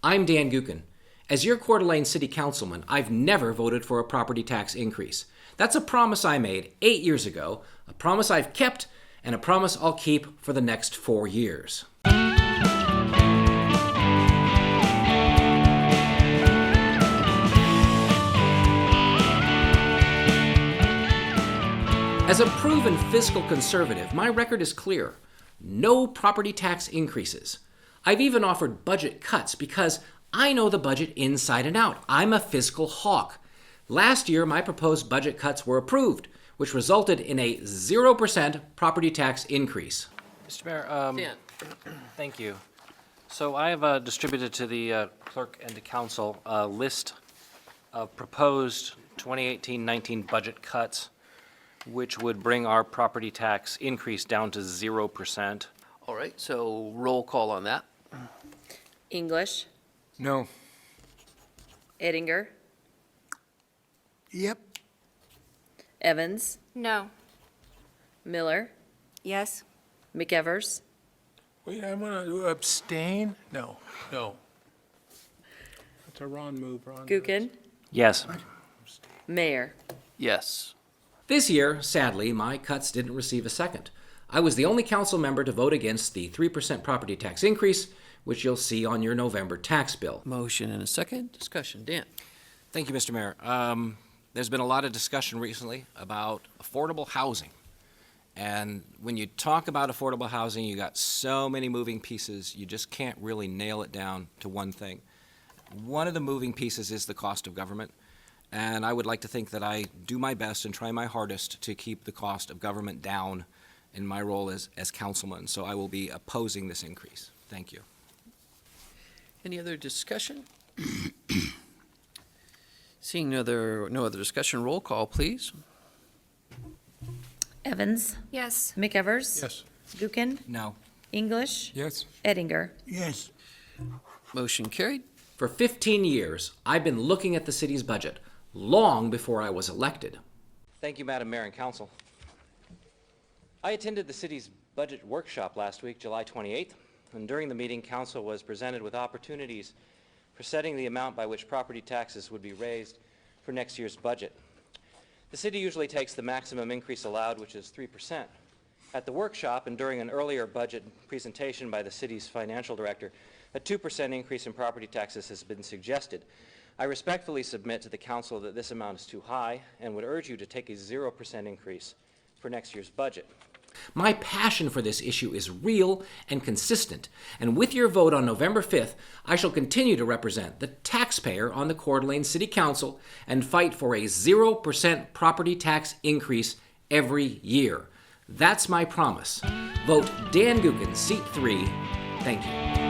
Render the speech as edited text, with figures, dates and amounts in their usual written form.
I'm Dan Gookin. As your Coeur d'Alene City Councilman, I've never voted for a property tax increase. That's a promise I made 8 years ago, a promise I've kept, and a promise I'll keep for the next 4 years. As a proven fiscal conservative, my record is clear. No property tax increases. I've even offered budget cuts because I know the budget inside and out. I'm a fiscal hawk. Last year, my proposed budget cuts were approved, which resulted in a 0% property tax increase. Mr. Mayor, thank you. So I have distributed to the clerk and to council a list of proposed 2018-19 budget cuts, which would bring our property tax increase down to 0%. All right, so roll call on that. English, No. Ettinger, Yep. Evans, No. Miller, Yes. McEvers, Wait, I want to abstain? No. That's a Ron move, Ron. Gookin, Yes. Mayor. Yes. This year, sadly, my cuts didn't receive a second. I was the only council member to vote against the 3% property tax increase, which you'll see on your November tax bill. Motion and a second. Discussion. Dan? Thank you, Mr. Mayor. There's been a lot of discussion recently about affordable housing. And when you talk about affordable housing, you got so many moving pieces, you just can't really nail it down to one thing. One of the moving pieces is the cost of government. And I would like to think that I do my best and try my hardest to keep the cost of government down in my role as councilman. So I will be opposing this increase. Thank you. Any other discussion? Seeing no other discussion, roll call, please. Evans, Yes. McEvers. Yes. Gookin, No. English, Yes. Ettinger. Yes. Motion carried. For 15 years, I've been looking at the city's budget, long before I was elected. Thank you, Madam Mayor and Council. I attended the city's budget workshop last week, July 28th, and during the meeting, Council was presented with opportunities for setting the amount by which property taxes would be raised for next year's budget. The city usually takes the maximum increase allowed, which is 3%. At the workshop and during an earlier budget presentation by the city's financial director, a 2% increase in property taxes has been suggested. I respectfully submit to the council that this amount is too high and would urge you to take a 0% increase for next year's budget. My passion for this issue is real and consistent, and with your vote on November 5th, I shall continue to represent the taxpayer on the Coeur d'Alene City Council and fight for a 0% property tax increase every year. That's my promise. Vote Dan Gookin, Seat 3. Thank you.